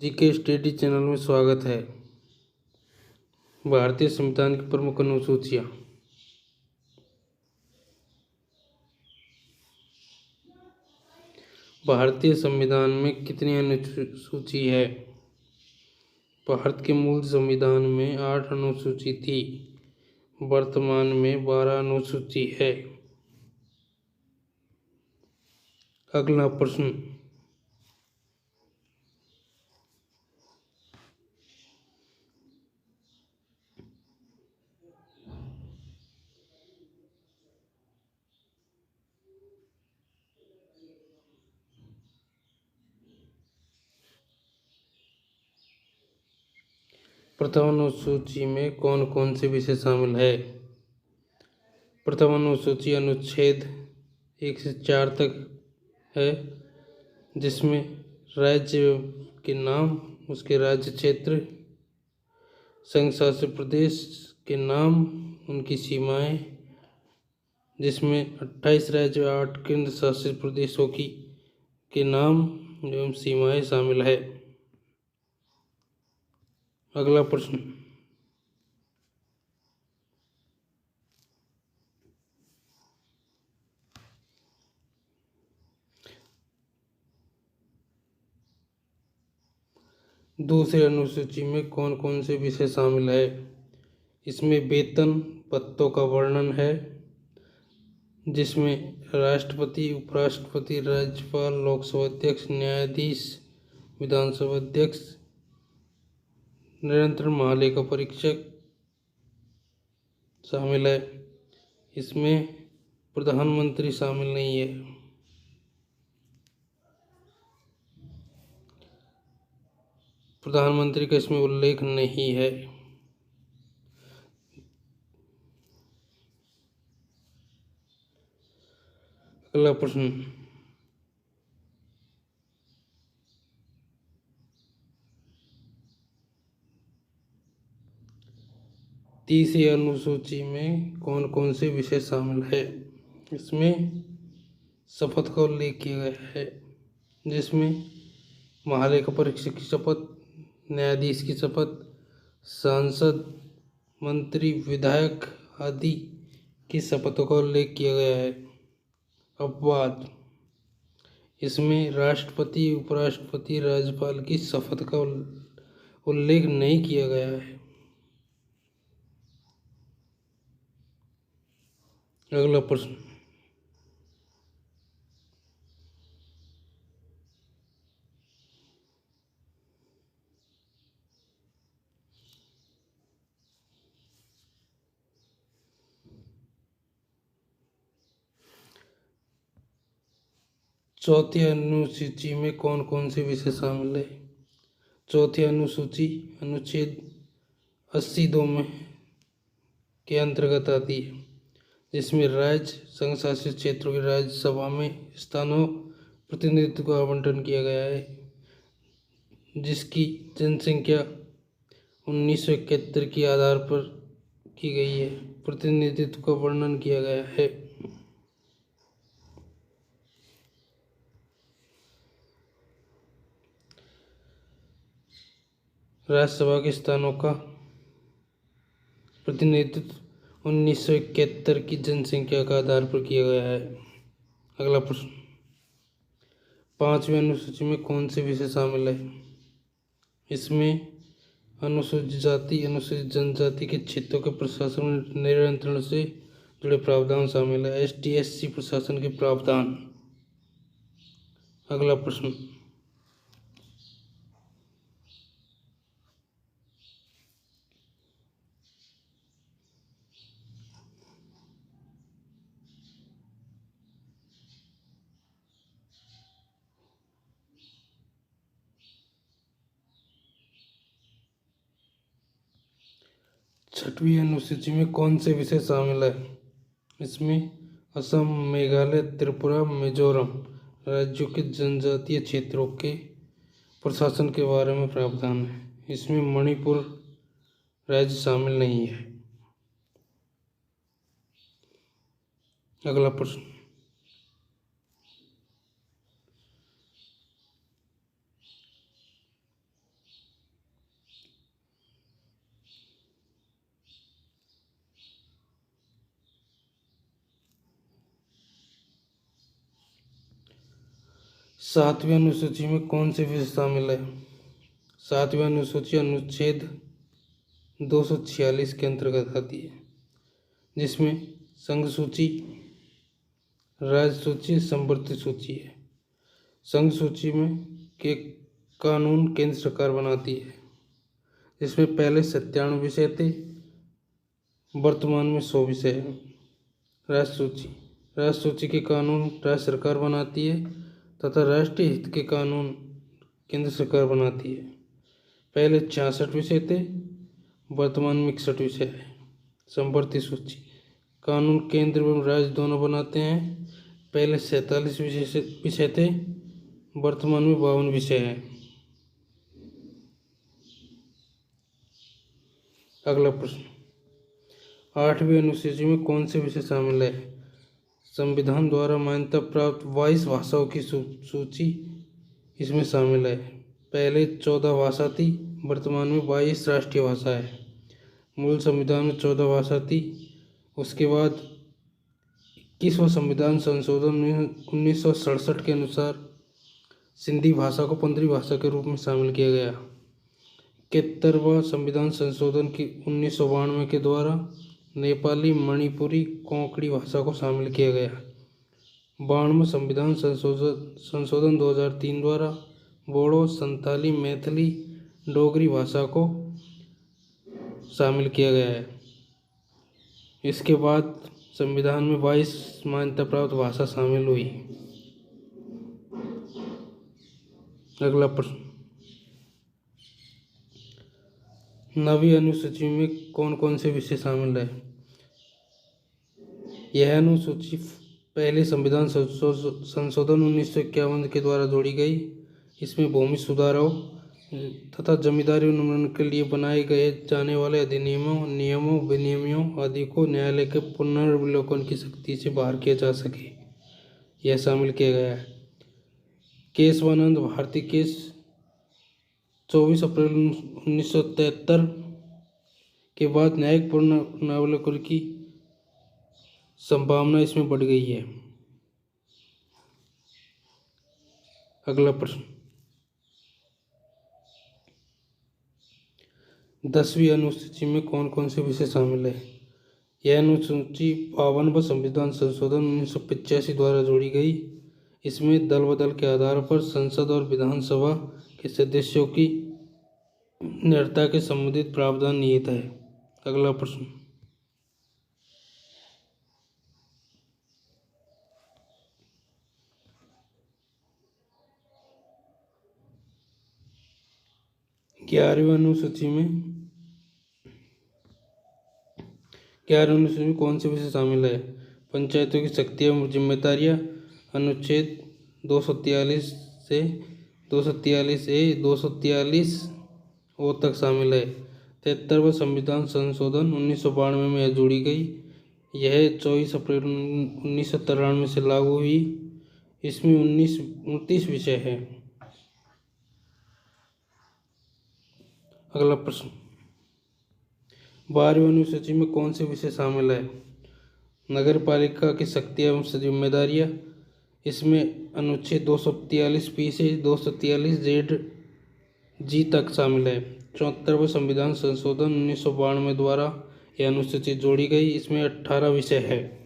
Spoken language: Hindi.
जीके स्टडी चैनल में स्वागत है। भारतीय संविधान की प्रमुख अनुसूचियाँ। भारतीय संविधान में कितनी अनुसूची है? भारत के मूल संविधान में 8 अनुसूची थी। वर्तमान में 12 अनुसूची है। अगला प्रश्न, प्रथम अनुसूची में कौन कौन से विषय शामिल है? प्रथम अनुसूची अनुच्छेद 1 से 4 तक है, जिसमें राज्य के नाम, उसके राज्य क्षेत्र, संघ शासित प्रदेश के नाम, उनकी सीमाएं, जिसमें 28 राज्य 8 केंद्र शासित प्रदेशों के नाम एवं सीमाएं शामिल है। अगला प्रश्न, दूसरी अनुसूची में कौन कौन से विषय शामिल है? इसमें वेतन पदों का वर्णन है, जिसमें राष्ट्रपति, उपराष्ट्रपति, राज्यपाल, लोकसभा अध्यक्ष, न्यायाधीश, विधानसभा अध्यक्ष, निरंतर महालेखा परीक्षक शामिल है। इसमें प्रधानमंत्री शामिल नहीं है। प्रधानमंत्री का इसमें उल्लेख नहीं है। अगला प्रश्न, तीसरी अनुसूची में कौन कौन से विषय शामिल है? इसमें शपथ का उल्लेख किया गया है, जिसमें महालेखा परीक्षक की शपथ, न्यायाधीश की शपथ, सांसद, मंत्री, विधायक आदि की शपथों का उल्लेख किया गया है। अपवाद, इसमें राष्ट्रपति, उपराष्ट्रपति, राज्यपाल की शपथ का उल्लेख नहीं किया गया है। अगला प्रश्न, चौथी अनुसूची में कौन कौन से विषय शामिल है? चौथी अनुसूची अनुच्छेद 82 में के अंतर्गत आती है, जिसमें राज्य संघ शासित क्षेत्रों की राज्यसभा में स्थानों प्रतिनिधित्व का आवंटन किया गया है, जिसकी जनसंख्या 1971 के आधार पर की गई है। प्रतिनिधित्व का वर्णन किया गया है। राज्यसभा के स्थानों का प्रतिनिधित्व 1971 की जनसंख्या के आधार पर किया गया है। अगला प्रश्न, पांचवी अनुसूची में कौन से विषय शामिल है? इसमें अनुसूचित जाति, अनुसूचित जनजाति के क्षेत्रों के प्रशासन नियंत्रण से जुड़े प्रावधान शामिल है। ST/SC प्रशासन के प्रावधान। अगला प्रश्न, छठवीं अनुसूची में कौन से विषय शामिल है? इसमें असम, मेघालय, त्रिपुरा, मिजोरम राज्यों के जनजातीय क्षेत्रों के प्रशासन के बारे में प्रावधान है। इसमें मणिपुर राज्य शामिल नहीं है। अगला प्रश्न, 7वीं अनुसूची में कौन से विषय शामिल है? 7वीं अनुसूची अनुच्छेद 246 के अंतर्गत आती है, जिसमें संघ सूची, राज्य सूची, संवर्ती सूची है। संघ सूची में के कानून केंद्र सरकार बनाती है, जिसमें पहले 97 विषय थे, वर्तमान में 100 विषय हैं। राज्य सूची के कानून राज्य सरकार बनाती है तथा राष्ट्रीय हित के कानून केंद्र सरकार बनाती है। पहले 66 विषय थे, वर्तमान में 61 विषय है। संवर्ती सूची कानून केंद्र एवं राज्य दोनों बनाते हैं। पहले 47 विषय थे, वर्तमान में 52 विषय हैं। अगला प्रश्न, 8वीं अनुसूची में कौन से विषय शामिल है? संविधान द्वारा मान्यता प्राप्त 22 भाषाओं की सूची इसमें शामिल है। पहले 14 भाषा थी, वर्तमान में 22 राष्ट्रीय भाषा है। मूल संविधान में 14 भाषा थी। उसके बाद 21वां संविधान संशोधन 1967 के अनुसार सिंधी भाषा को 15वीं भाषा के रूप में शामिल किया गया। 71वां संविधान संशोधन की 1992 के द्वारा नेपाली, मणिपुरी, कोंकणी भाषा को शामिल किया गया। 92वां संविधान संशोधन 2003 द्वारा बोडो, संथाली, मैथिली, डोगरी भाषा को शामिल किया गया है। इसके बाद संविधान में 22 मान्यता प्राप्त भाषा शामिल हुई। अगला प्रश्न, 9वीं अनुसूची में कौन कौन से विषय शामिल है? यह अनुसूची पहले संविधान संशोधन 1951 के द्वारा जोड़ी गई। इसमें भूमि सुधारों तथा जमींदारी उन्मूलन के लिए बनाए गए जाने वाले अधिनियमों, नियमों, विनियमों आदि को न्यायालय के पुनर्विलोकन की शक्ति से बाहर किया जा सके, यह शामिल किया गया है। केशवानंद भारती केस 24 अप्रैल 1973 के बाद न्यायिक पुनर्विलोकन की संभावना इसमें बढ़ गई है। अगला प्रश्न, 10वीं अनुसूची में कौन कौन से विषय शामिल है? यह अनुसूची 52वां संविधान संशोधन 1985 द्वारा जोड़ी गई। इसमें दल बदल के आधार पर संसद और विधानसभा के सदस्यों की निरता के संबंधित प्रावधान निहित है। अगला प्रश्न, ग्यारहवीं अनुसूची में कौन से विषय शामिल है? पंचायतों की शक्तियां एवं जिम्मेदारियां अनुच्छेद 243 से 243A 243 ओ तक शामिल है। 73वां संविधान संशोधन 1992 में यह जोड़ी गई। यह 24 अप्रैल 1993 से लागू हुई। इसमें 29 विषय है। अगला प्रश्न, 12वीं अनुसूची में कौन से विषय शामिल है? नगर पालिका की शक्तियां एवं जिम्मेदारियां। इसमें अनुच्छेद 243P से 243ZG तक शामिल है। 74वां संविधान संशोधन 1992 द्वारा यह अनुसूची जोड़ी गई। इसमें 18 विषय है।